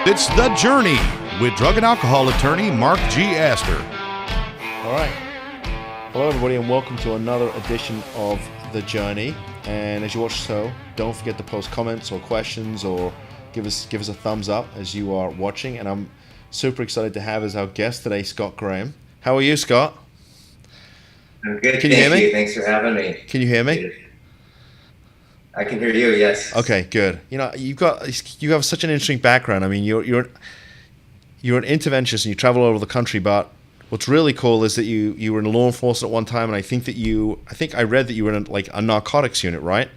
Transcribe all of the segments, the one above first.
It's The Journey with drug and alcohol attorney Mark G. Astor. All right. Hello, everybody, and welcome to another edition of The Journey. And as you watch the show, don't forget to post comments or questions or give us a thumbs up as you are watching. And I'm super excited to have as our guest today, Scott Grahm. How are you, Scott? I'm good. Can you hear me? Thanks for having me. Can you hear me? I can hear you. Yes. Okay, good. You know, you have such an interesting background. I mean, you're an interventionist and you travel all over the country. But what's really cool is that you were in law enforcement at one time, and I think I read that you were in a narcotics unit, right?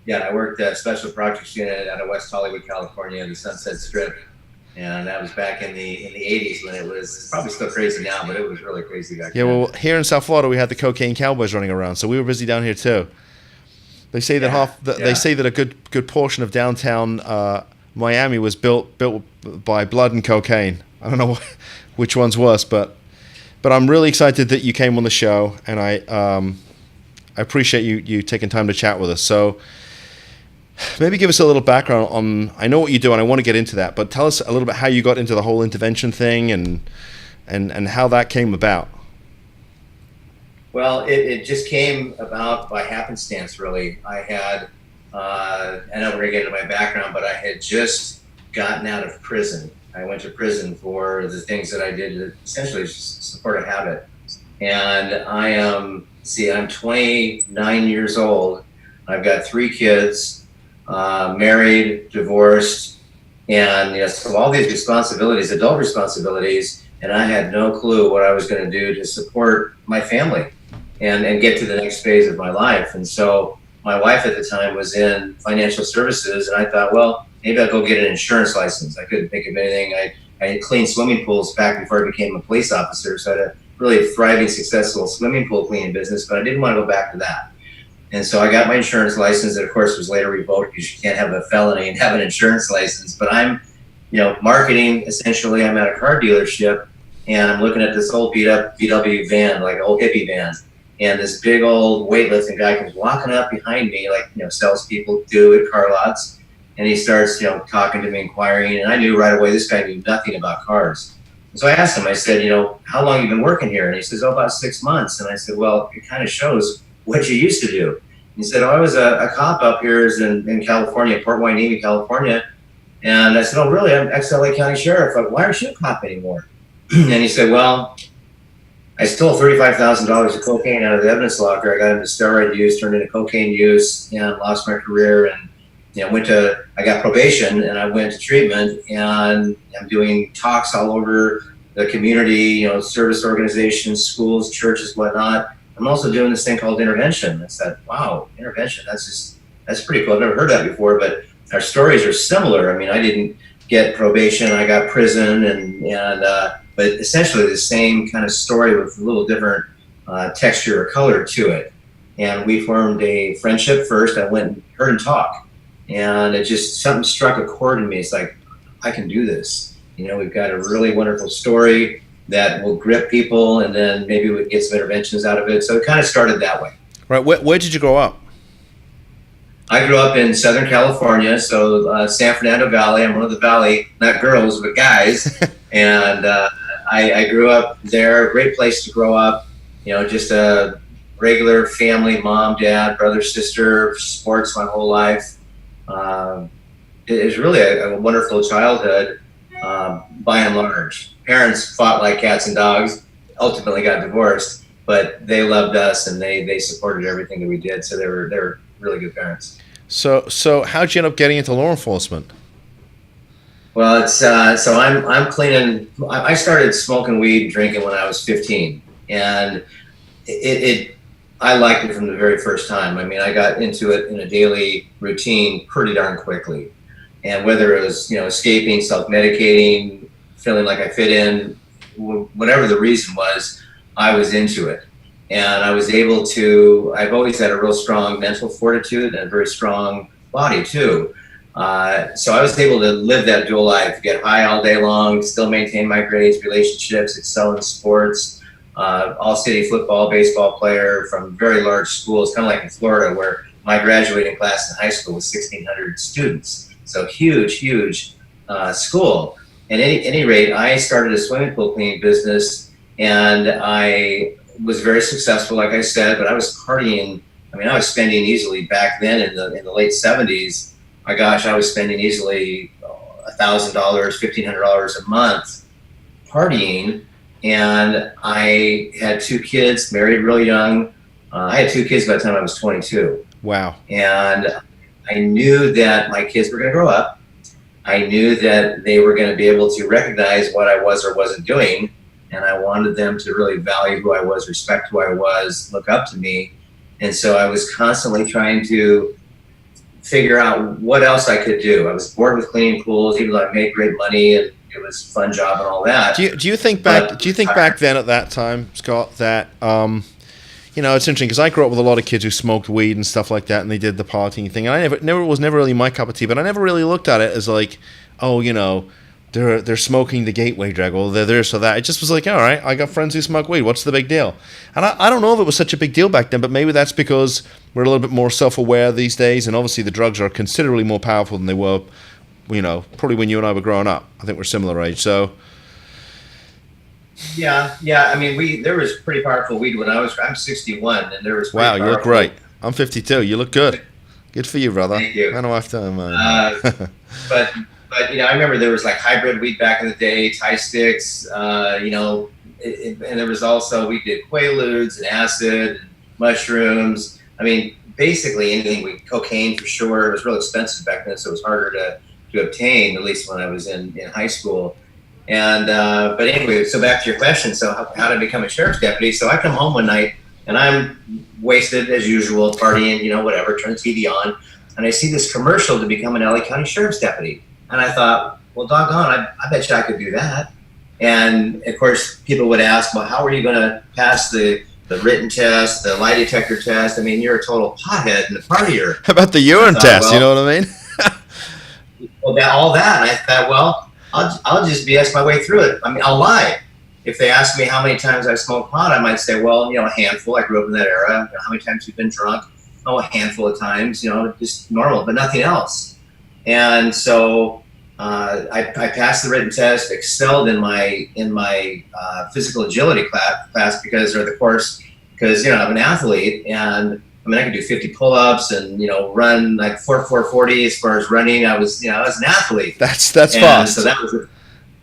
Yeah, I worked at Special Projects Unit out of West Hollywood, California, the Sunset Strip, and that was back in the 80s when it was probably still crazy now, but it was really crazy back then. Yeah, well, here in South Florida we had the cocaine cowboys running around, so we were busy down here too. They say that they say that a good portion of downtown Miami was built by blood and cocaine. I don't know which one's worse, but I'm really excited that you came on the show, and I appreciate you taking time to chat with us. So maybe give us a little background on. I know what you do, and I want to get into that, but tell us a little bit how you got into the whole intervention thing and how that came about. Well, it just came about by happenstance, really. I had, I know we're going to get into my background, but I had just gotten out of prison. I went to prison for the things that I did to essentially just support a habit. And I'm 29 years old. I've got 3 kids, married, divorced, and so all these responsibilities, adult responsibilities, and I had no clue what I was going to do to support my family and get to the next phase of my life. And so my wife at the time was in financial services, and I thought, well, maybe I'll go get an insurance license. I couldn't think of anything. I had cleaned swimming pools back before I became a police officer, so I had a really thriving, successful swimming pool cleaning business, but I didn't want to go back to that. And so I got my insurance license that, of course, was later revoked because you can't have a felony and have an insurance license. But I'm, marketing, essentially. I'm at a car dealership, and I'm looking at this old beat up VW van, like an old hippie van. And this big old weightlifting guy comes walking up behind me, like, salespeople do at car lots. And he starts, talking to me, inquiring. And I knew right away this guy knew nothing about cars. And so I asked him, I said, how long have you been working here? And he says, about 6 months. And I said, well, it kind of shows what you used to do. And he said, I was a cop up here in California, Port Hueneme, California. And I said, oh, really? I'm ex-LA County Sheriff. Like, why aren't you a cop anymore? And he said, well, I stole $35,000 of cocaine out of the evidence locker. I got into steroid use, turned into cocaine use, and lost my career. And I got probation, and I went to treatment, and I'm doing talks all over the community, service organizations, schools, churches, whatnot. I'm also doing this thing called intervention. I said, wow, intervention, that's pretty cool. I've never heard that before, but our stories are similar. I mean, I didn't get probation, I got prison, but essentially the same kind of story with a little different texture or color to it. And we formed a friendship first. I went and heard him talk, and it just, something struck a chord in me. It's like, I can do this. We've got a really wonderful story that will grip people, and then maybe we get some interventions out of it. So it kind of started that way. Right. Where did you grow up? I grew up in Southern California, so San Fernando Valley. I'm one of the Valley, not girls, but guys. And I grew up there. Great place to grow up. Just a regular family, mom, dad, brother, sister, sports my whole life. It was really a wonderful childhood, by and large. Parents fought like cats and dogs, ultimately got divorced, but they loved us and they supported everything that we did. So they were really good parents. So how'd you end up getting into law enforcement? Well, it's so I'm cleaning. I started smoking weed, drinking when I was 15, and I liked it from the very first time. I mean, I got into it in a daily routine pretty darn quickly, and whether it was escaping, self-medicating, feeling like I fit in, whatever the reason was, I was into it. And I was able to, I've always had a real strong mental fortitude and a very strong body too. So I was able to live that dual life, get high all day long, still maintain my grades, relationships, excel in sports, all-city football, baseball player from very large schools, kind of like in Florida, where my graduating class in high school was 1,600 students. So huge school. And at any rate, I started a swimming pool cleaning business, and I was very successful, like I said, but I was partying. I mean, I was spending easily back then in the late 70s. My gosh, I was spending easily $1,000, $1,500 a month partying. And I had 2 kids, married real young. I had 2 kids by the time I was 22. Wow. And I knew that my kids were going to grow up. I knew that they were going to be able to recognize what I was or wasn't doing. And I wanted them to really value who I was, respect who I was, look up to me. And so I was constantly trying to figure out what else I could do. I was bored with cleaning pools, even though I made great money and it was a fun job and all that. Do you think back then at that time, Scott, that you know, it's interesting because I grew up with a lot of kids who smoked weed and stuff like that, and they did the partying thing. And I never was really my cup of tea, but I never really looked at it as like, oh, you know, they're smoking the gateway drug, or they're this or that. It just was like, all right, I got friends who smoke weed. What's the big deal? And I don't know if it was such a big deal back then, but maybe that's because we're a little bit more self-aware these days, and obviously the drugs are considerably more powerful than they were, you know, probably when you and I were growing up. I think we're similar age, so. Yeah. I mean, there was pretty powerful weed when I'm 61, and there was. Wow, you look great. I'm 52. You look good. Good for you, brother. Thank you. I know I've done, man. But you know, I remember there was like hybrid weed back in the day, Thai sticks. You know, and there was also, we did quaaludes and acid, and mushrooms. I mean, basically anything. Cocaine for sure. It was real expensive back then, so it was harder to obtain, at least when I was in high school. And but anyway, so back to your question. So how did I become a sheriff's deputy? So I come home one night and I'm wasted as usual, partying, you know, whatever, turn the TV on, and I see this commercial to become an LA County Sheriff's deputy. And I thought, well, doggone, I bet you I could do that. And of course, people would ask, well, how are you going to pass the written test, the lie detector test? I mean, you're a total pothead and a partier. How about the urine test? Well, you know what I mean? Well, all that. And I thought, well, I'll just BS my way through it. I mean, I'll lie. If they ask me how many times I've smoked pot, I might say, well, you know, a handful. I grew up in that era. You know, how many times you've been drunk? Oh, a handful of times, you know, just normal, but nothing else. And so I passed the written test, excelled in my physical agility class because you know, I'm an athlete, and I mean, I could do 50 pull-ups and, you know, run like 440 as far as running. I was an athlete. That's fast. So that was,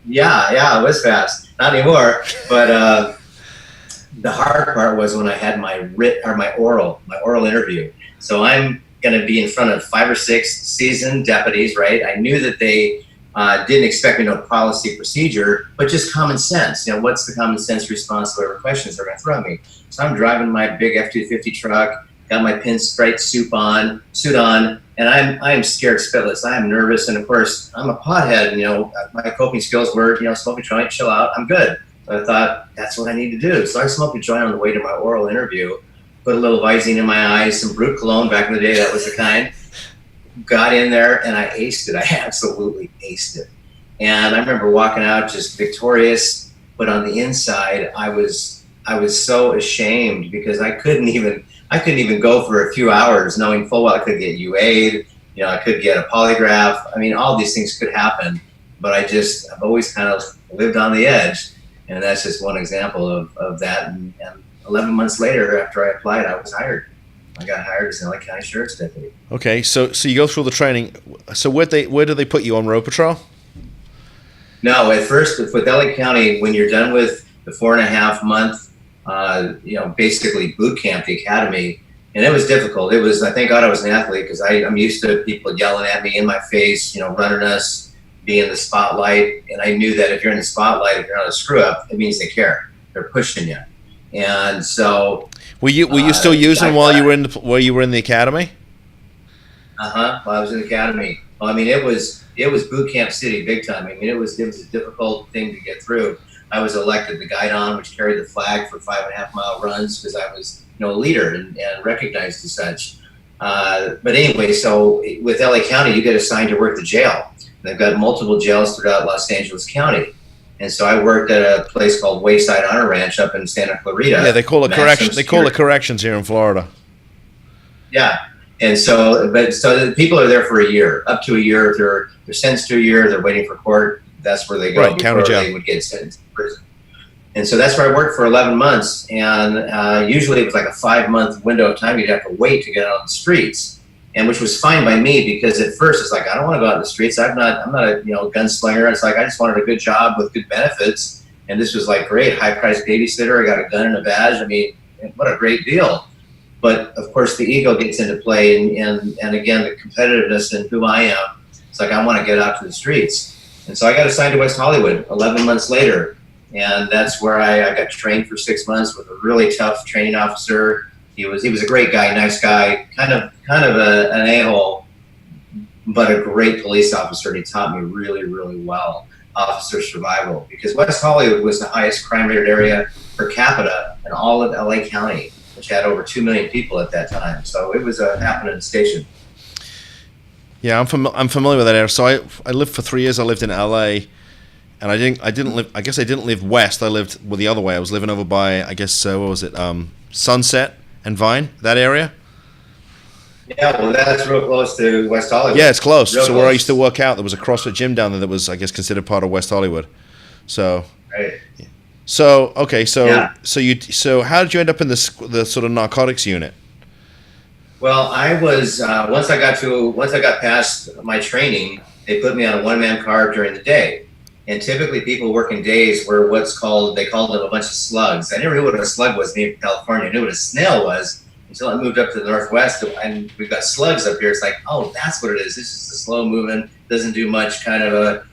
yeah, it was fast. Not anymore. But the hard part was when I had my oral interview. So I'm going to be in front of 5 or 6 seasoned deputies, right? I knew that they didn't expect me to know policy procedure, but just common sense. You know, what's the common sense response to whatever questions they're going to throw at me? So I'm driving my big F-250 truck, got my pinstripe suit on, and I'm scared spitless. I am nervous, and of course, I'm a pothead. You know, my coping skills were, you know, smoke a joint, chill out, I'm good. So I thought, that's what I need to do. So I smoked a joint on the way to my oral interview, put a little Visine in my eyes, some Brute Cologne, back in the day, that was the kind. Got in there, and I aced it. I absolutely aced it. And I remember walking out just victorious, but on the inside, I was so ashamed because I couldn't even go for a few hours knowing full well I could get UA'd, you know, I could get a polygraph. I mean, all these things could happen, but I've always kind of lived on the edge. And that's just one example of that. And 11 months later, after I applied, I was hired. I got hired as an LA County Sheriff's Deputy. Okay, so you go through the training. So where do they put you on road patrol? No, at first with LA County, when you're done with the 4.5 month, you know, basically boot camp, the academy, and it was difficult. It was, I thank God I was an athlete because I'm used to people yelling at me in my face, you know, running us, being in the spotlight, and I knew that if you're in the spotlight, if you're not a screw up, it means they care. They're pushing you, and so. Were you still using while you were in the academy? While I was in the academy. Well, I mean, it was boot camp city big time. I mean, it was a difficult thing to get through. I was elected the guidon, which carried the flag for 5.5 mile runs because I was, you know, a leader and recognized as such. But anyway, so with LA County, you get assigned to work the jail. And they've got multiple jails throughout Los Angeles County. And so I worked at a place called Wayside Honor Ranch up in Santa Clarita. Yeah, they call it corrections here in Florida. Yeah, And so, so the people are there for a year, up to a year. If they're sentenced to a year, they're waiting for court. That's where they go before they would get sentenced to prison. And so that's where I worked for 11 months. And usually it was like a 5-month window of time you'd have to wait to get out on the streets. And which was fine by me, because at first it's like, I don't want to go out in the streets. I'm not a gunslinger. It's like, I just wanted a good job with good benefits. And this was like great, high-priced babysitter. I got a gun and a badge. I mean, what a great deal. But of course the ego gets into play, and again, the competitiveness in who I am. It's like, I want to get out to the streets. And so I got assigned to West Hollywood 11 months later. And that's where I got trained for 6 months with a really tough training officer. He was a great guy, nice guy, kind of an a-hole, but a great police officer. And he taught me really, really well officer survival, because West Hollywood was the highest crime rate area per capita in all of LA County, which had over 2 million people at that time. So it was a happening station. Yeah, I'm familiar with that area. So I lived for 3 years. I lived in LA. And I didn't live west. I lived the other way. I was living over by, I guess, what was it, Sunset and Vine, that area. Yeah, well, that's real close to West Hollywood. Yeah, it's close. Real so close. Where I used to work out, there was a CrossFit gym down there that was, I guess, considered part of West Hollywood. So. Right. So okay, so yeah. so how did you end up in the sort of narcotics unit? Well, I was once I got past my training, they put me on a one-man car during the day. And typically people working days were they called them a bunch of slugs. I never knew what a slug was being from California. I knew what a snail was until I moved up to the Northwest, and we've got slugs up here. It's like, oh, that's what it is. This is the slow moving, doesn't do much kind of a,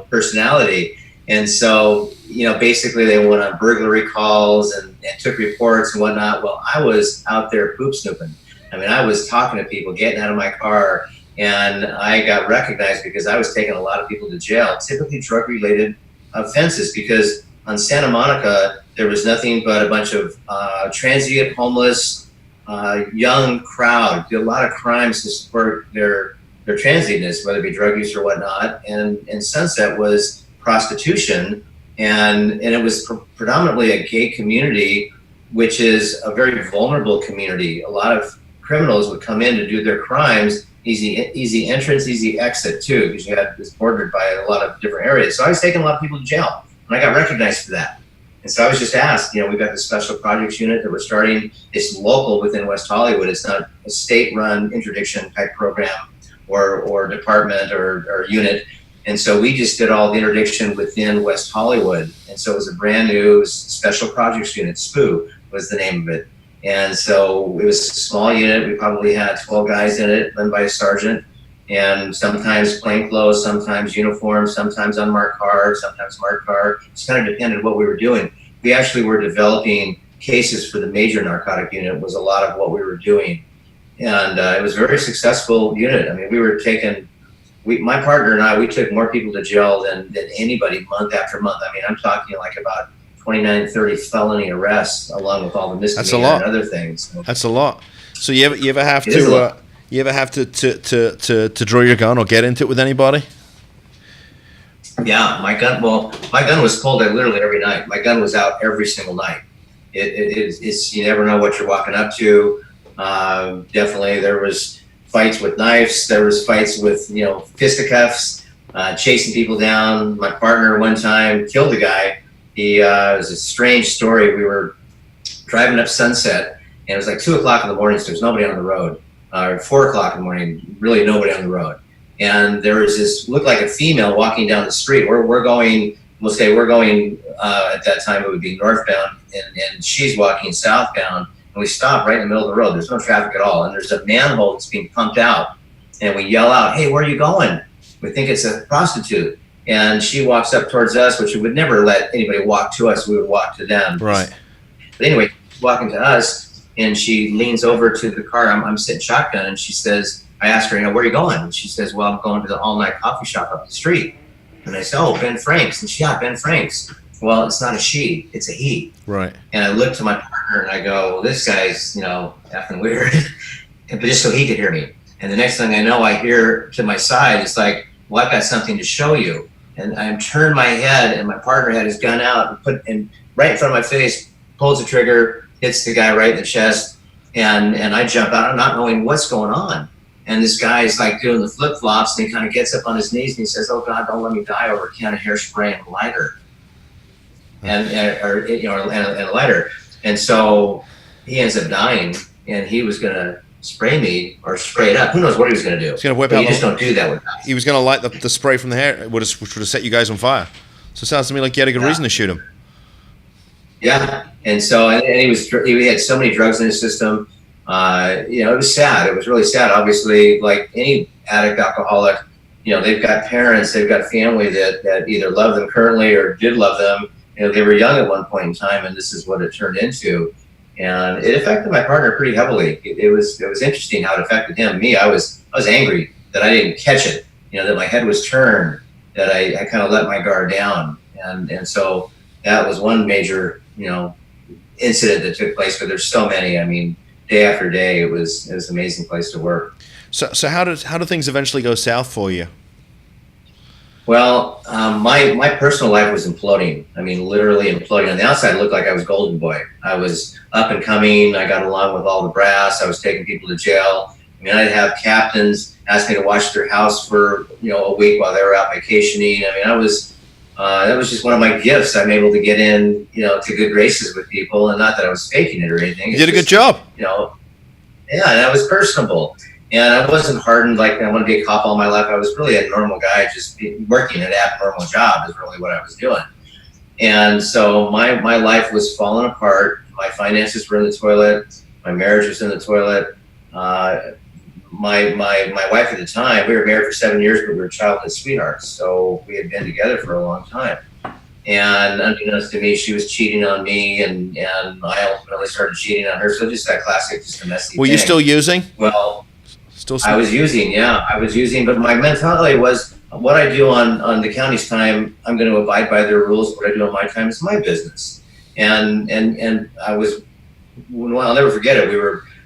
personality. And so, basically they went on burglary calls and took reports and whatnot. Well, I was out there poop snooping. I mean, I was talking to people, getting out of my car, and I got recognized because I was taking a lot of people to jail, typically drug-related offenses, because on Santa Monica, there was nothing but a bunch of transient, homeless, young crowd, did a lot of crimes to support their transientness, whether it be drug use or whatnot. And Sunset was prostitution, and it was predominantly a gay community, which is a very vulnerable community. A lot of criminals would come in to do their crimes, easy entrance, easy exit too, because you had this bordered by a lot of different areas. So I was taking a lot of people to jail, and I got recognized for that. And so I was just asked, we've got this special projects unit that we're starting. It's local within West Hollywood. It's not a state-run interdiction type program or department or unit. And so we just did all the interdiction within West Hollywood. And so it was a brand new special projects unit. SPOO was the name of it. And so it was a small unit. We probably had 12 guys in it, led by a sergeant, and sometimes plainclothes, sometimes uniform, sometimes unmarked car, sometimes marked car. Just kind of depended on what we were doing. We actually were developing cases for the major narcotic unit, was a lot of what we were doing. And it was a very successful unit. I mean, we were taking, my partner and I, we took more people to jail than anybody month after month. I mean, I'm talking like about 29, 30 felony arrests, along with all the misdemeanor and other things. That's a lot. So you ever have to draw your gun or get into it with anybody? Yeah, my gun was pulled out literally every night. My gun was out every single night. It's you never know what you're walking up to. Definitely, there was fights with knives. There was fights with fisticuffs, chasing people down. My partner one time killed a guy. It was a strange story. We were driving up Sunset, and it was like 2 o'clock in the morning, so there's nobody on the road. 4 o'clock in the morning, really nobody on the road. And there was this, looked like a female walking down the street. We're going at that time it would be northbound, and she's walking southbound. And we stop right in the middle of the road. There's no traffic at all, and there's a manhole that's being pumped out. And we yell out, "Hey, where are you going?" We think it's a prostitute. And she walks up towards us, which we would never let anybody walk to us. We would walk to them. Right. But anyway, she's walking to us, and she leans over to the car. I'm sitting shotgun, and she says, I asked her, where are you going? And she says, well, I'm going to the all-night coffee shop up the street. And I said, oh, Ben Franks. And she, yeah, Ben Franks. Well, it's not a she, it's a he. Right. And I look to my partner, and I go, well, this guy's, effing weird. But just so he could hear me. And the next thing I know, I hear to my side, it's like, well, I've got something to show you. And I turn my head, and my partner had his gun out and put in right in front of my face, pulls the trigger, hits the guy right in the chest. And I jump out, not knowing what's going on. And this guy is like doing the flip flops, and he kind of gets up on his knees and he says, "Oh God, don't let me die over a can of hairspray and a lighter, and a lighter." And so he ends up dying, and he was gonna spray me or spray it up. Who knows what he was gonna do? He's gonna whip but out. You just don't do that with He was gonna light the spray from the hair, which would have set you guys on fire. So it sounds to me like you had a good reason to shoot him. Yeah, and so and he had so many drugs in his system. It was sad. It was really sad. Obviously, like any addict, alcoholic, they've got parents, they've got family that either love them currently or did love them. They were young at one point in time, and this is what it turned into. And it affected my partner pretty heavily. It was interesting how it affected him. Me, I was angry that I didn't catch it. That my head was turned, that I kind of let my guard down, and so that was one major incident that took place. But there's so many. I mean, day after day, it was an amazing place to work. So how do things eventually go south for you? Well, my personal life was imploding. I mean, literally imploding. On the outside, it looked like I was golden boy. I was up and coming. I got along with all the brass. I was taking people to jail. I mean, I'd have captains ask me to watch their house for a week while they were out vacationing. I mean, that was just one of my gifts. I'm able to get in, to good graces with people, and not that I was faking it or anything. You did a good job. And I was personable. And I wasn't hardened like I want to be a cop all my life. I was really a normal guy, just working an abnormal job is really what I was doing. And so my life was falling apart. My finances were in the toilet. My marriage was in the toilet. My wife at the time, we were married for 7 years, but we were childhood sweethearts. So we had been together for a long time. And unbeknownst to me, she was cheating on me, and I ultimately started cheating on her. So just that classic, just a messy thing. Were you still using? Well, I was using, but my mentality was, what I do on the county's time, I'm going to abide by their rules. What I do on my time is my business. And I was, well, I'll never forget it.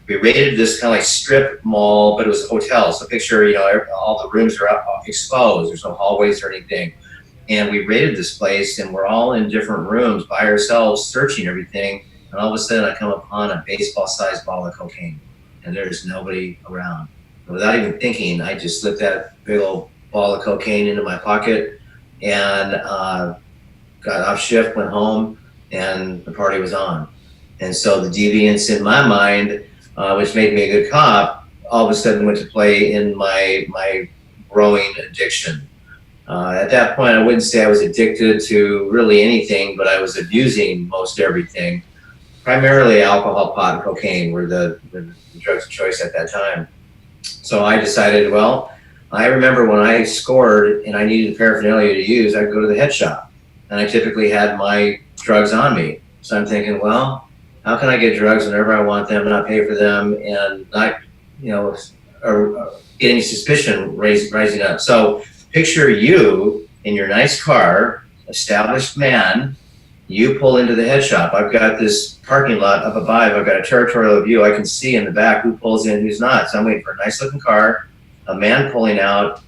We raided this kind of like strip mall, but it was a hotel. So picture, all the rooms are exposed. There's no hallways or anything. And we raided this place, and we're all in different rooms by ourselves, searching everything. And all of a sudden, I come upon a baseball-sized ball of cocaine, and there's nobody around. Without even thinking, I just slipped that big old ball of cocaine into my pocket and got off shift, went home, and the party was on. And so the deviance in my mind, which made me a good cop, all of a sudden went to play in my growing addiction. At that point, I wouldn't say I was addicted to really anything, but I was abusing most everything. Primarily alcohol, pot, and cocaine were the drugs of choice at that time. So I decided, well, I remember when I scored and I needed paraphernalia to use, I'd go to the head shop. And I typically had my drugs on me. So I'm thinking, well, how can I get drugs whenever I want them, not pay for them, and not, or get any suspicion rising up. So picture you in your nice car, established man, you pull into the head shop. I've got this parking lot up above. I've got a territorial view. I can see in the back who pulls in, who's not. So I'm waiting for a nice looking car, a man pulling out,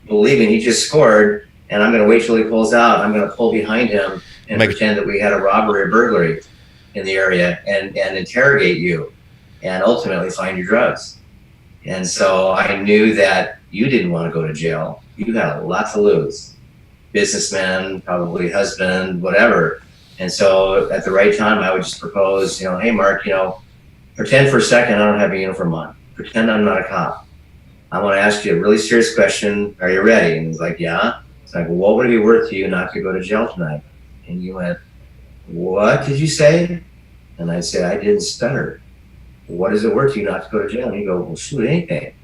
believing he just scored, and I'm going to wait till he pulls out. I'm going to pull behind him and pretend that we had a robbery or burglary in the area and interrogate you and ultimately find your drugs. And so I knew that you didn't want to go to jail. You had a lot to lose. Businessman, probably husband, whatever. And so at the right time, I would just propose, hey, Mark, pretend for a second I don't have a uniform on. Pretend I'm not a cop. I want to ask you a really serious question. Are you ready? And he's like, yeah. It's like, well, what would it be worth to you not to go to jail tonight? And you went, what did you say? And I said, I didn't stutter. What is it worth to you not to go to jail? And you go, well, shoot, anything. I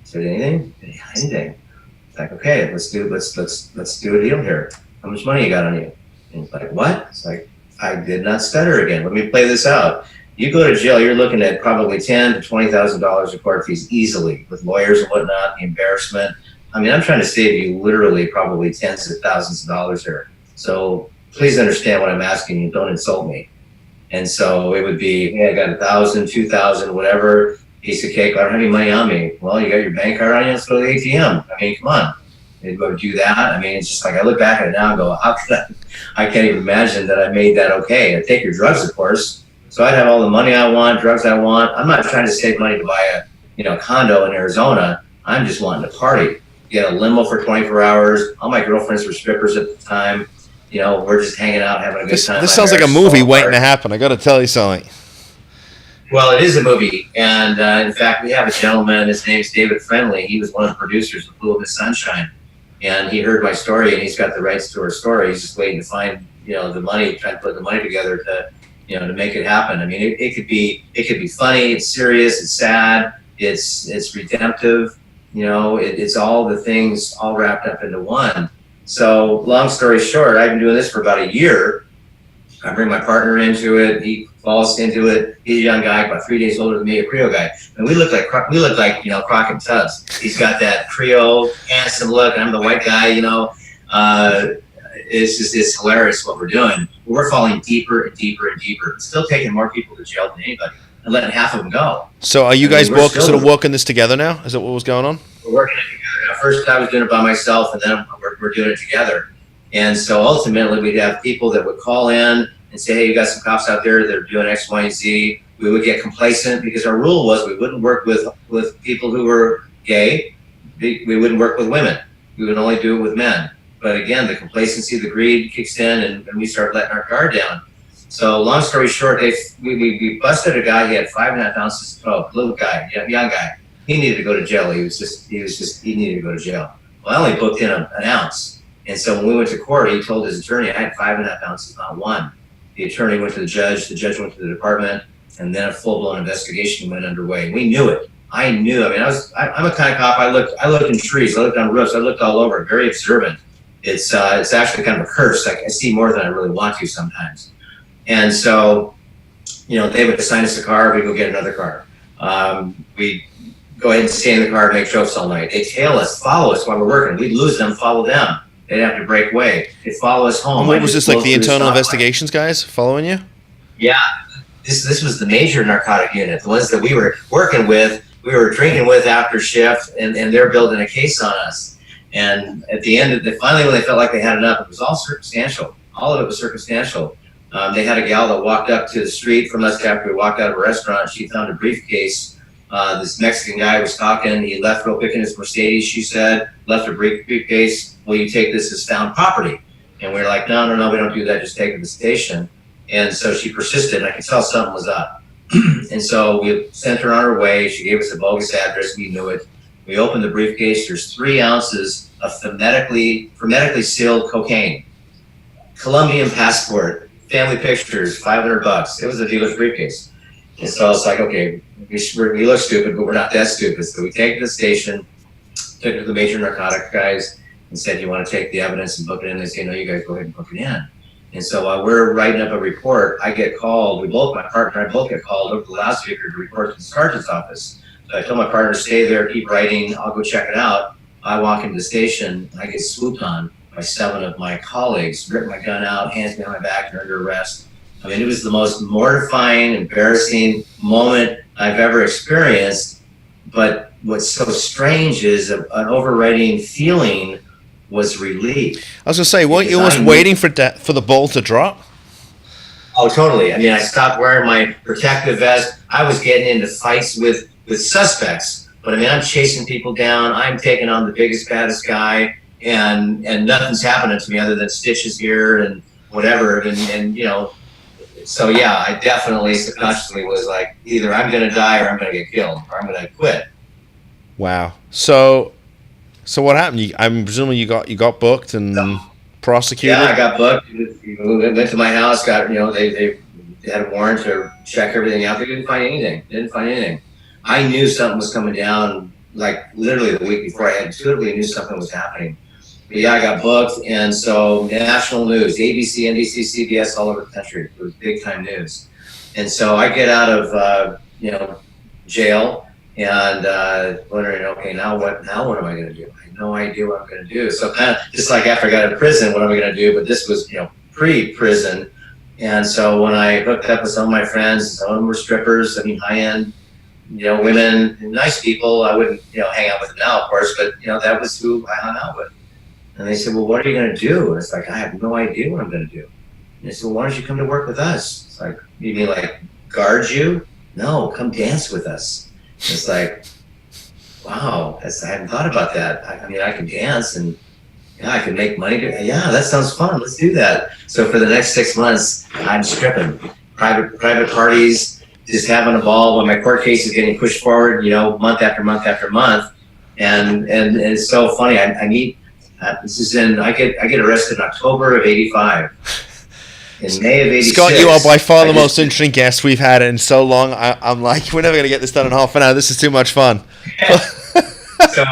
said, anything? Anything. It's like, okay, let's do a deal here. How much money you got on you? And it's like, what? It's like, I did not stutter again. Let me play this out. You go to jail, you're looking at probably $10,000 to $20,000 of court fees easily, with lawyers and whatnot, the embarrassment. I mean, I'm trying to save you literally probably tens of thousands of dollars here. So please understand what I'm asking you. Don't insult me. And so it would be, hey, I got 1,000, 2,000, whatever, piece of cake. I don't have any money on me. Well, you got your bank card on you? Let's go to the ATM. I mean, come on. They'd go do that. I mean, it's just like, I look back at it now and go, how could I can't even imagine that I made that okay. I take your drugs, of course. So I'd have all the money I want, drugs I want. I'm not trying to save money to buy a condo in Arizona. I'm just wanting to party. Get a limo for 24 hours. All my girlfriends were strippers at the time. We're just hanging out, having a good time. This sounds like a movie waiting to happen. I got to tell you something. Well, it is a movie, and in fact, we have a gentleman. His name's David Friendly. He was one of the producers of Blue Miss Sunshine, and he heard my story, and he's got the rights to our story. He's just waiting to find the money, trying to put the money together to make it happen. I mean, it could be funny, it's serious, it's sad, it's redemptive. It's all the things all wrapped up into one. So long story short, I've been doing this for about a year. I bring my partner into it. He falls into it. He's a young guy, about 3 days older than me, a Creole guy. And we look like Crockett Tubbs. He's got that Creole handsome look, and I'm the white guy. It's hilarious what we're doing. We're falling deeper and deeper and deeper. Still taking more people to jail than anybody, and letting half of them go. So are you guys sort of working this together now? Is that what was going on? We're working it together. At first, I was doing it by myself, and then we're doing it together. And so ultimately, we'd have people that would call in and say, hey, you got some cops out there that are doing X, Y, and Z. We would get complacent because our rule was we wouldn't work with people who were gay. We wouldn't work with women. We would only do it with men. But again, the complacency, the greed kicks in, and we start letting our guard down. So long story short, we busted a guy. He had 5.5 ounces of coke, little guy, young guy. He needed to go to jail. He needed to go to jail. Well, I only booked in an ounce. And so when we went to court, he told his attorney, I had 5.5 ounces, not one. The attorney went to the judge went to the department, and then a full-blown investigation went underway. We knew it. I knew. I mean, I'm a kind of cop. I looked in trees. I looked on roofs. I looked all over. Very observant. It's actually kind of a curse. I see more than I really want to sometimes. And so, they would assign us a car. We'd go get another car. We'd go ahead and stay in the car and make trips all night. They'd tail us, follow us while we're working. We'd lose them, follow them. They'd have to break away. They'd follow us home. And what was this, like the internal investigations guys following you? Yeah. This was the major narcotic unit, the ones that we were working with, we were drinking with after shift, and they're building a case on us. And at the end, finally when they felt like they had enough, it was all circumstantial. All of it was circumstantial. They had a gal that walked up to the street from us after we walked out of a restaurant. She found a briefcase. This Mexican guy was talking. He left real quick in his Mercedes, she said, left her briefcase. Will you take this as found property? And we were like, no, we don't do that. Just take it to the station. And so she persisted, and I could tell something was up. And so we sent her on her way. She gave us a bogus address. We knew it. We opened the briefcase. There's 3 ounces of hermetically sealed cocaine, Colombian passport, family pictures, $500. It was a dealer's briefcase. And so I was like, okay, we look stupid, but we're not that stupid. So we take it to the station, took it to the major narcotic guys, and said, you want to take the evidence and book it in? They say, no, you guys go ahead and book it in. And so while we're writing up a report, I get called. My partner and I both get called over the loudspeaker to report to the sergeant's office. So I told my partner to stay there, keep writing. I'll go check it out. I walk into the station, and I get swooped on by 7 of my colleagues, rip my gun out, hands behind my back, and under arrest. I mean, it was the most mortifying, embarrassing moment I've ever experienced. But what's so strange is an overriding feeling was relief. I was going to say, weren't you almost waiting for the ball to drop? Oh, totally. I mean, I stopped wearing my protective vest. I was getting into fights with suspects. But I mean, I'm chasing people down. I'm taking on the biggest, baddest guy. And nothing's happening to me other than stitches here and whatever. And so yeah, I definitely subconsciously was like, either I'm going to die or I'm going to get killed or I'm going to quit. Wow. So what happened? I'm presuming you got booked and prosecuted. Yeah, I got booked. Went to my house. Got they had a warrant to check everything out. They didn't find anything. I knew something was coming down. Like literally the week before I had intuitively knew something was happening. But yeah, I got booked, and so national news, ABC, NBC, CBS, all over the country. It was big time news. And so I get out of jail and wondering, okay, now what am I going to do? I have no idea what I'm going to do. So kind of just like after I got out of prison, what am I going to do? But this was pre-prison. And so when I hooked up with some of my friends, some of them were strippers. I mean, high-end, women, nice people. I wouldn't, hang out with them now, of course, but that was who I hung out with. And they said, well, what are you going to do? And it's like, I have no idea what I'm going to do. And they said, well, why don't you come to work with us? It's like, you mean like guard you? No, come dance with us. It's like, wow, I hadn't thought about that. I mean, I can dance and I can make money. Yeah, that sounds fun. Let's do that. So for the next 6 months, I'm stripping private parties, just having a ball when my court case is getting pushed forward, month after month after month. And it's so funny. I meet, I get arrested in October of 85. In May of 86. Scott, you are by far the most interesting guest we've had in so long. I'm like, we're never going to get this done in half an hour. This is too much fun. So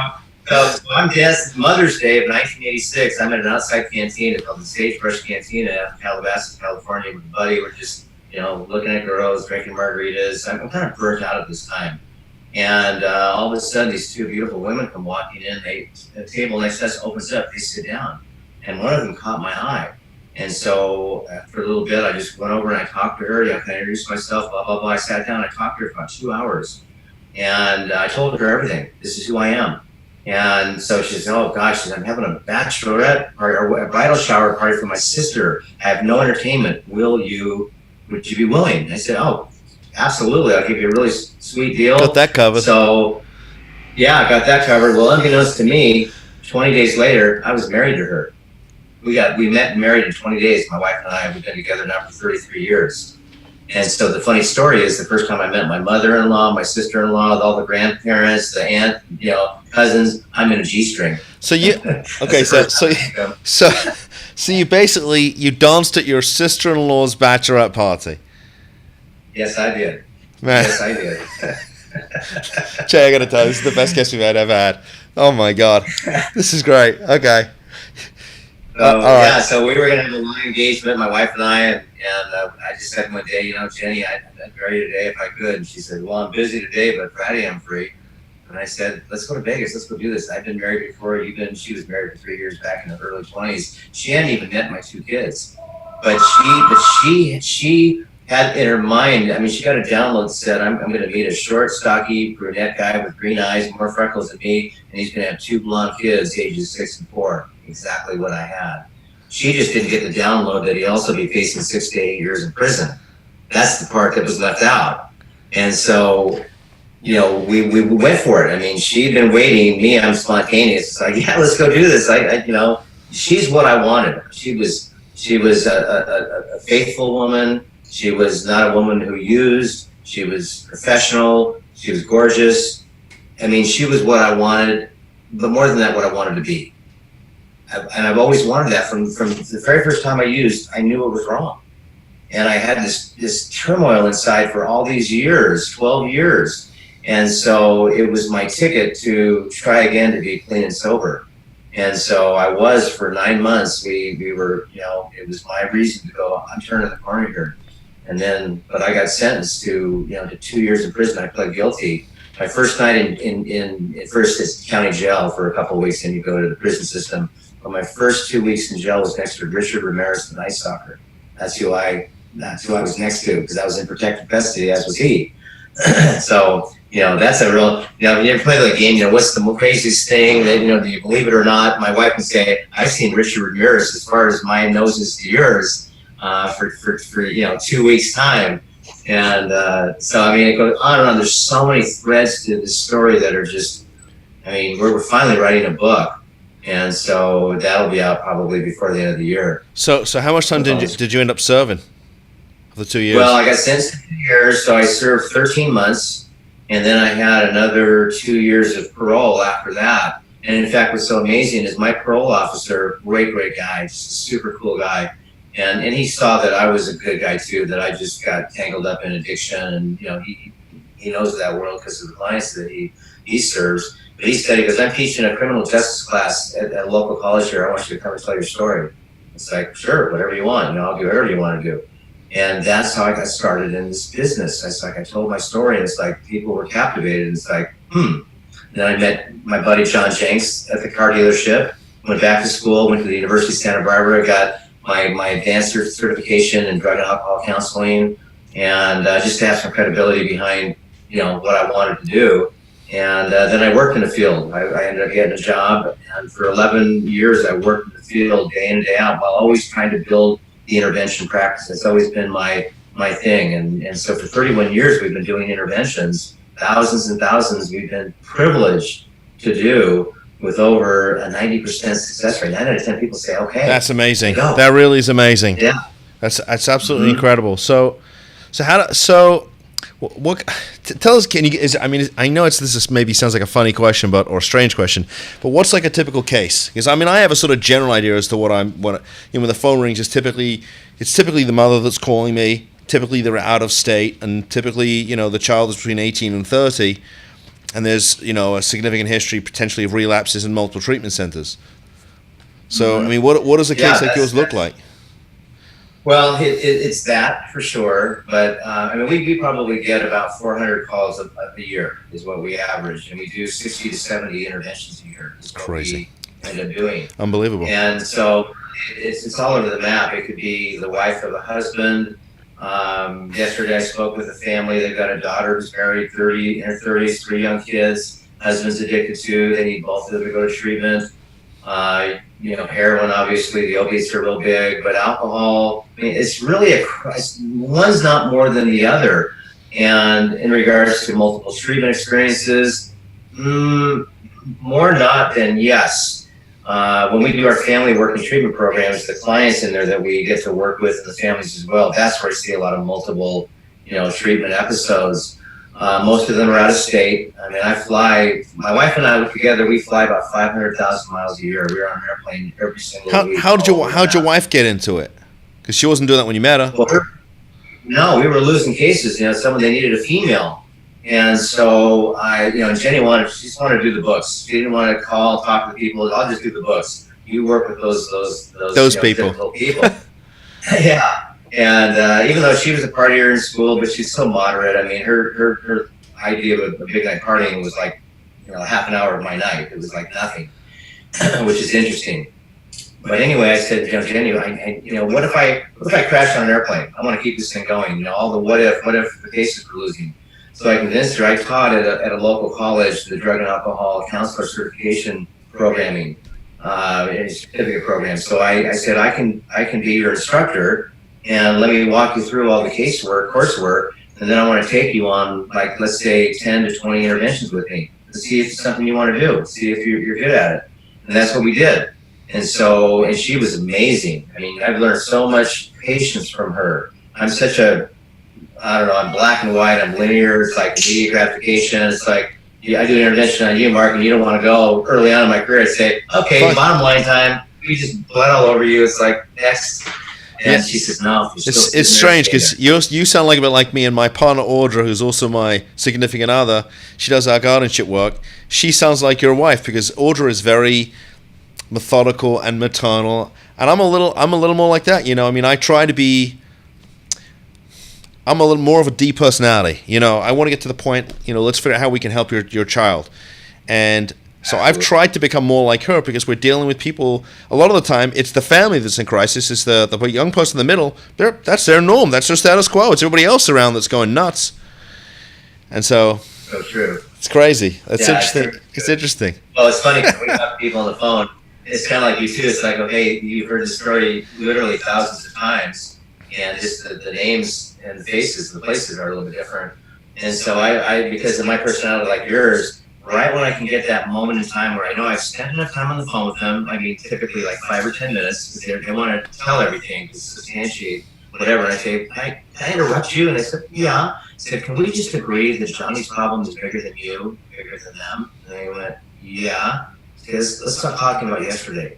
I'm dancing Mother's Day of 1986. I'm at an outside cantina called the Sagebrush Cantina in Calabasas, California with a buddy. We're just, looking at girls, drinking margaritas. I'm kind of burnt out at this time. And all of a sudden, these two beautiful women come walking in. The table next to us opens up. They sit down. And one of them caught my eye. And so after a little bit, I just went over and I talked to her. I kind of introduced myself, blah, blah, blah. I sat down. I talked to her for about 2 hours. And I told her everything. This is who I am. And so she said, oh, gosh, I'm having a bachelorette or a bridal shower party for my sister. I have no entertainment. Would you be willing? And I said, oh, absolutely. I'll give you a really sweet deal. Got that covered. So, yeah, I got that covered. Well, unbeknownst to me, 20 days later, I was married to her. We met and married in 20 days. My wife and I, we've been together now for 33 years. And so the funny story is the first time I met my mother-in-law, my sister-in-law, all the grandparents, the aunt, cousins, I'm in a G-string. So you, okay, so you basically, you danced at your sister-in-law's bachelorette party. Yes, I did. Man. Yes, I did. Jay, I got to tell you, this is the best guest we've ever had. Oh my God. This is great. Okay. So we were going to have a long engagement, my wife and I, and I just said one day, Jenny, I'd marry you today if I could. And she said, well, I'm busy today, but Friday I'm free. And I said, let's go to Vegas. Let's go do this. I've been married before. She was married for 3 years back in the early 20s. She hadn't even met my 2 kids. But she had in her mind, she got a download that said, I'm going to meet a short, stocky, brunette guy with green eyes, more freckles than me, and he's going to have 2 blonde kids, ages 6 and 4. Exactly what I had. She just didn't get the download that he'd also be facing 6 to 8 years in prison. That's the part that was left out. And so, we went for it. She'd been waiting. Me, I'm spontaneous. It's like, yeah, let's go do this. She's what I wanted. She was a faithful woman. She was not a woman who used. She was professional. She was gorgeous. She was what I wanted, but more than that, what I wanted to be. And I've always wanted that from the very first time I used. I knew it was wrong, and I had this turmoil inside for all these years, 12 years, and so it was my ticket to try again to be clean and sober. And so I was for 9 months. We were, it was my reason to go, I'm turning the corner here. But I got sentenced to 2 years in prison. I pled guilty. My first night in first county jail for a couple of weeks, and you go to the prison system. But my first 2 weeks in jail was next to Richard Ramirez, the ice soccer. That's who I was next to, because I was in protective custody, as was he. So, that's a real, you ever play the game, what's the craziest thing that, do you believe it or not? My wife can say, I've seen Richard Ramirez as far as my nose is to yours for 2 weeks time. And so, it goes on and on. There's so many threads to this story that are just, we're finally writing a book. And so that'll be out probably before the end of the year. So how much time did you end up serving for the 2 years? Well, I got sentenced to 2 years, so I served 13 months, and then I had another 2 years of parole after that. And in fact, what's so amazing is my parole officer, great guy, just a super cool guy, and he saw that I was a good guy too, that I just got tangled up in addiction, and he knows that world because of the clients that he serves. But he said, I'm teaching a criminal justice class at a local college here. I want you to come and tell your story. It's like, sure, whatever you want. I'll do whatever you want to do. And that's how I got started in this business. It's like I told my story, and it's like people were captivated. It's like, Then I met my buddy John Jenks at the car dealership, went back to school, went to the University of Santa Barbara, got my advanced certification in drug and alcohol counseling, and just to have some credibility behind, what I wanted to do. And then I worked in the field. I ended up getting a job, and for 11 years I worked in the field day in and day out while always trying to build the intervention practice. It's always been my my thing. And so for 31 years, we've been doing interventions, thousands and thousands we've been privileged to do, with over a 90% success rate. 9 out of 10 people say, okay. That's amazing. That really is amazing. Yeah. That's absolutely incredible. So what tell us, I know this is maybe sounds like a funny question, or a strange question, but what's like a typical case? Because I have a sort of general idea as to when the phone rings, it's typically the mother that's calling me. Typically they're out of state, and typically, the child is between 18 and 30, and there's, a significant history potentially of relapses in multiple treatment centers. So, what does a case like yours look like? Well, it's that for sure, but we probably get about 400 calls a year is what we average, and we do 60 to 70 interventions a year. Is what crazy. We end up doing. Unbelievable. And so it's all over the map. It could be the wife of the husband. Yesterday I spoke with a family. They've got a daughter who's married, in her 30s, 3 young kids. Husband's addicted to. They need both of them to go to treatment. Heroin, obviously, the opiates are real big, but alcohol, it's really one's not more than the other. And in regards to multiple treatment experiences, more not than yes. When we do our family work and treatment programs, the clients in there that we get to work with and the families as well, that's where I see a lot of multiple, treatment episodes. Most of them are out of state. My wife and I together, we fly about 500,000 miles a year. We're on an airplane every single week. How'd your wife get into it? Because she wasn't doing that when you met her. Well, we were losing cases. They needed a female. And so Jenny she just wanted to do the books. She didn't want to talk to people. I'll just do the books. You work with those people. Yeah. And even though she was a partier in school, but she's so moderate. Her idea of a big night partying was like, half an hour of my night. It was like nothing, which is interesting. But anyway, I said, Jenny, what if I crash on an airplane? I want to keep this thing going. All the what if the cases we're losing. So I convinced her. I taught at a local college the drug and alcohol counselor certification programming, certificate program. So I said I can be your instructor. And let me walk you through all the coursework, and then I want to take you on, like, let's say 10 to 20 interventions with me to see if it's something you want to do, see if you're good at it. And that's what we did. And she was amazing. I've learned so much patience from her. I'm I'm black and white, I'm linear, it's like immediate gratification. It's like, I do an intervention on you, Mark, and you don't want to go. Early on in my career, I'd say, okay, bottom line time, we just bled all over you. It's like, next. And she says, no. It's strange because you sound like a bit like me, and my partner Audra, who's also my significant other. She does our guardianship work. She sounds like your wife because Audra is very methodical and maternal, and I'm a little more like that. I try to be. I'm a little more of a D personality. I want to get to the point. Let's figure out how we can help your child, and. So I've tried to become more like her because we're dealing with people. A lot of the time, it's the family that's in crisis. It's the young person in the middle. That's their norm. That's their status quo. It's everybody else around that's going nuts. And so true. It's crazy. That's interesting. It's interesting. Well, it's funny when we talk to people on the phone. It's kind of like you too. It's like, okay, you've heard the story literally thousands of times, and just the names and the faces and the places are a little bit different. And so I because of my personality like yours. Right when I can get that moment in time where I know I've spent enough time on the phone with them, typically like 5 or 10 minutes, because they want to tell everything, to substantiate whatever. And I say, can I interrupt you? And they said, yeah. I said, can we just agree that Johnny's problem is bigger than you, bigger than them? And they went, yeah. Because let's stop talking about yesterday.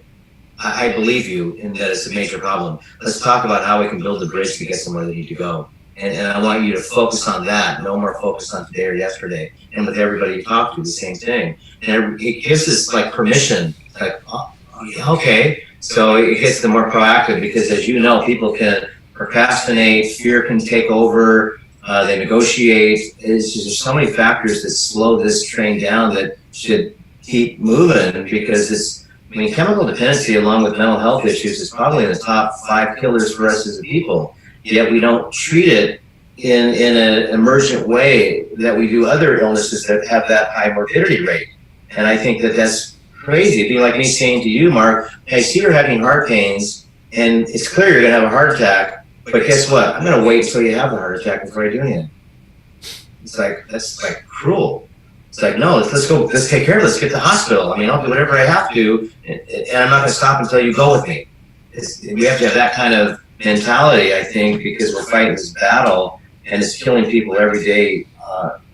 I believe you in that it's a major problem. Let's talk about how we can build a bridge to get somewhere they need to go. And I want you to focus on that, no more focus on today or yesterday. And with everybody you talk to, the same thing. And it gives us like permission, like, okay. So it gets them more proactive because, as you know, people can procrastinate, fear can take over, they negotiate. There's so many factors that slow this train down that should keep moving because chemical dependency along with mental health issues is probably in the top 5 killers for us as a people. Yet we don't treat it in an emergent way that we do other illnesses that have that high morbidity rate. And I think that's crazy. It'd be like me saying to you, Mark, I see you're having heart pains, and it's clear you're going to have a heart attack, But guess what? I'm going to wait until you have a heart attack before I do anything. It's like, that's like cruel. It's like, no, let's go, let's take care of it. Let's get to the hospital. I mean, I'll do whatever I have to, and I'm not going to stop until you go with me. We have to have that kind of mentality, I think, because we're fighting this battle, and it's killing people every day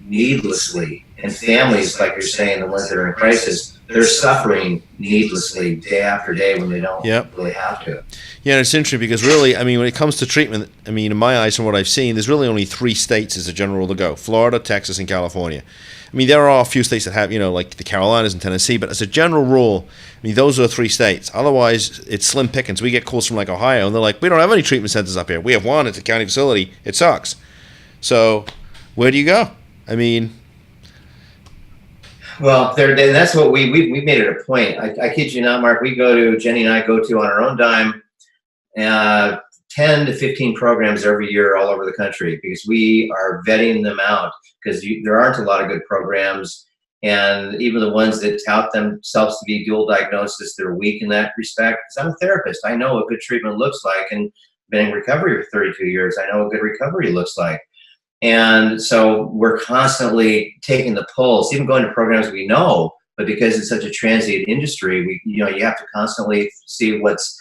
needlessly. And families, like you're saying, the ones that are in crisis, they're suffering needlessly day after day when they don't really have to. Yeah, and it's interesting because really, I mean, when it comes to treatment, I mean, in my eyes, from what I've seen, there's really only 3 states as a general rule to go: Florida, Texas, and California. I mean, there are a few states that have, like the Carolinas and Tennessee, but as a general rule, I mean, those are the 3 states. Otherwise, it's slim pickings. We get calls from like Ohio, and they're like, we don't have any treatment centers up here. We have one. It's a county facility. It sucks. So where do you go? I mean... Well, that's what we made it a point. I kid you not, Mark. Jenny and I go to on our own dime, 10 to 15 programs every year all over the country, because we are vetting them out, because there aren't a lot of good programs, and even the ones that tout themselves to be dual diagnosis, they're weak in that respect. Because I'm a therapist, I know what good treatment looks like, and been in recovery for 32 years. I know what good recovery looks like. And so we're constantly taking the pulse, even going to programs we know, but because it's such a transient industry, you have to constantly see what's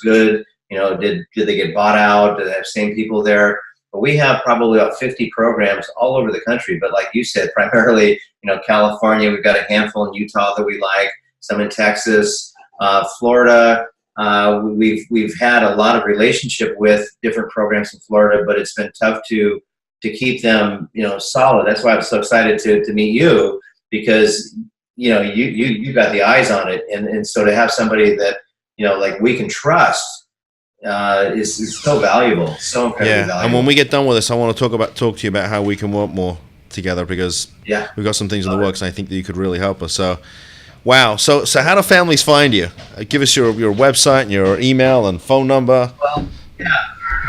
good. Did they get bought out? Do they have same people there? But we have probably about 50 programs all over the country. But like you said, primarily, California, we've got a handful in Utah that we like, some in Texas, Florida. We've had a lot of relationship with different programs in Florida, but it's been tough to keep them, solid. That's why I'm so excited to meet you, because, you got the eyes on it. And so to have somebody that, like we can trust is so valuable, so incredibly valuable. And when we get done with this, I want to talk to you about how we can work more together, because we've got some things in the works, and I think that you could really help us. So, wow. So how do families find you? Give us your website and your email and phone number. Well,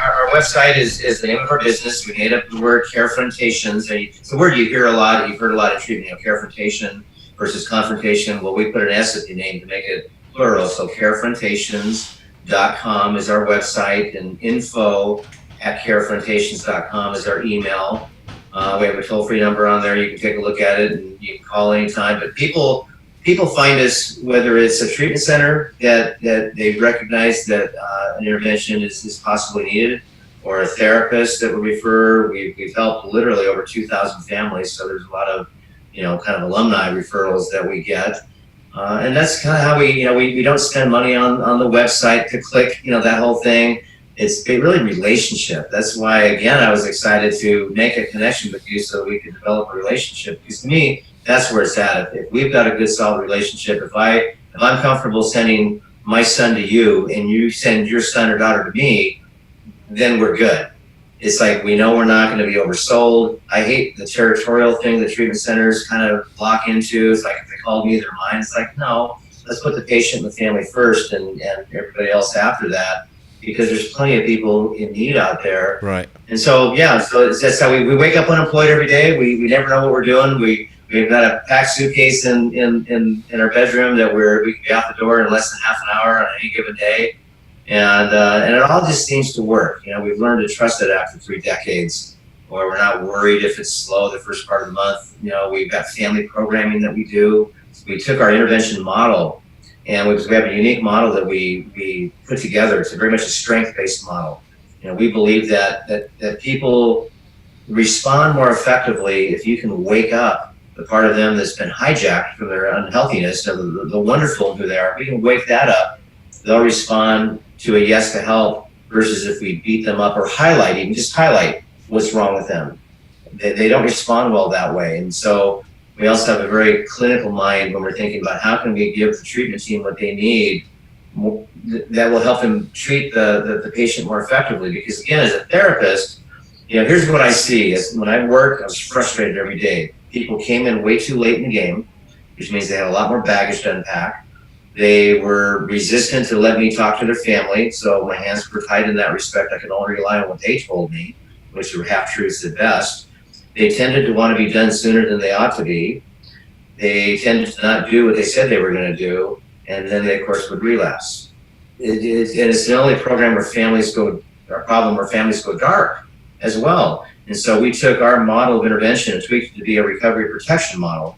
our website is the name of our business. We made up the word carefrontations. It's a word you hear a lot. You've heard a lot in treatment, carefrontation versus confrontation. Well, we put an S at the name to make it plural. So carefrontations.com is our website, and info@carefrontations.com is our email. We have a toll-free number on there. You can take a look at it, and you can call anytime. But people find us, whether it's a treatment center that they recognize that an intervention is possibly needed, or a therapist that we refer. We've helped literally over 2,000 families, so there's a lot of kind of alumni referrals that we get, and that's kind of how we don't spend money on the website to click that whole thing. It's really relationship. That's why, again, I was excited to make a connection with you so we could develop a relationship, because to me, that's where it's at. If we've got a good, solid relationship, if I'm comfortable sending my son to you and you send your son or daughter to me, then we're good. It's like, we know we're not going to be oversold. I hate the territorial thing that treatment centers kind of lock into. It's like, if they called me, they're mine. It's like, no, let's put the patient and the family first, and everybody else after that, because there's plenty of people in need out there. Right. And so, that's how we wake up unemployed every day. We never know what we're doing. We've got a packed suitcase in our bedroom that we can be out the door in less than half an hour on any given day. And it all just seems to work. We've learned to trust it after 3 decades, or we're not worried if it's slow the first part of the month. We've got family programming that we do. We took our intervention model, and we have a unique model that we put together. It's very much a strength-based model. We believe that people respond more effectively if you can wake up the part of them that's been hijacked from their unhealthiness, the wonderful who they are. If we can wake that up, they'll respond to a yes to help, versus if we beat them up or just highlight what's wrong with them. They don't respond well that way. And so we also have a very clinical mind when we're thinking about how can we give the treatment team what they need that will help them treat the patient more effectively. Because again, as a therapist, here's what I see. When I work, I was frustrated every day. People came in way too late in the game, which means they had a lot more baggage to unpack. They were resistant to let me talk to their family, so my hands were tied in that respect. I could only rely on what they told me, which were half-truths at best. They tended to want to be done sooner than they ought to be. They tended to not do what they said they were going to do, and then they, of course, would relapse. And it's the only program where families go our problem where families go dark as well. And so we took our model of intervention and tweaked it to be a recovery protection model.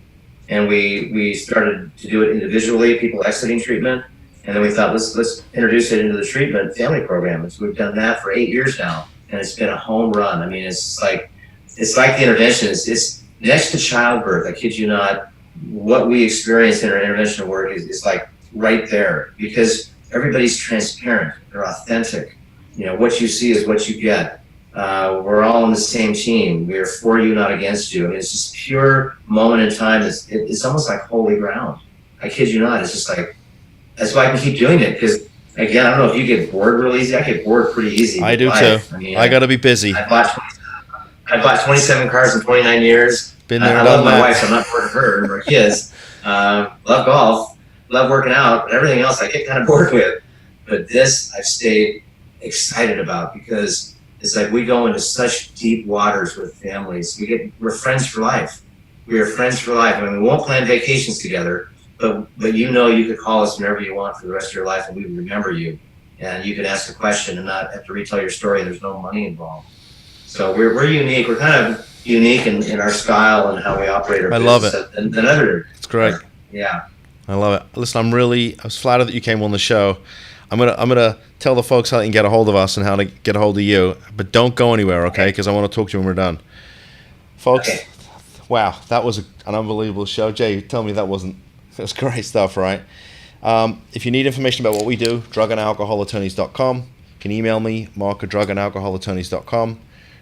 And we started to do it individually, people exiting treatment. And then we thought, let's introduce it into the treatment family program. And so we've done that for 8 years now. And it's been a home run. I mean, it's like the intervention. It's next to childbirth, I kid you not, what we experience in our intervention work is like right there, because everybody's transparent, they're authentic. You know, what you see is what you get. We're all on the same team. We're for you, not against you. I mean, it's just pure moment in time. It's almost like holy ground. I kid you not. It's just like, that's why I can keep doing it. Because again, I don't know if you get bored real easy. I get bored pretty easy. I do too. I mean, I got to be busy. I bought 27 cars in 29 years. Been there, I love my wife, so I'm not bored of her or kids. Love golf, love working out, but everything else I get kind of bored with. But this I've stayed excited about, because it's like we go into such deep waters with families. We're friends for life. We are friends for life. I mean, we won't plan vacations together, but you know you could call us whenever you want for the rest of your life, and we remember you. And you can ask a question and not have to retell your story, and there's no money involved. So we're unique. We're kind of unique in our style and how we operate our business. I love it. Than other. It's great. Yeah. I love it. Listen, I was flattered that you came on the show. I'm gonna tell the folks how they can get a hold of us and how to get a hold of you, but don't go anywhere, okay? Because I want to talk to you when we're done, folks. Okay. Wow, that was an unbelievable show. Jay, tell me that was great stuff, right? If you need information about what we do, drugandalcoholattorneys.com. You can email me, mark@drugandalcoholattorneys.com.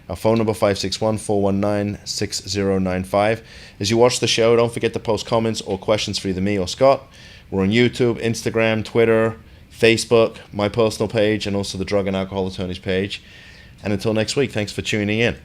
Our phone number 561-419-6095. As you watch the show, don't forget to post comments or questions for either me or Scott. We're on YouTube, Instagram, Twitter, Facebook, my personal page, and also the Drug and Alcohol Attorneys page. And until next week, thanks for tuning in.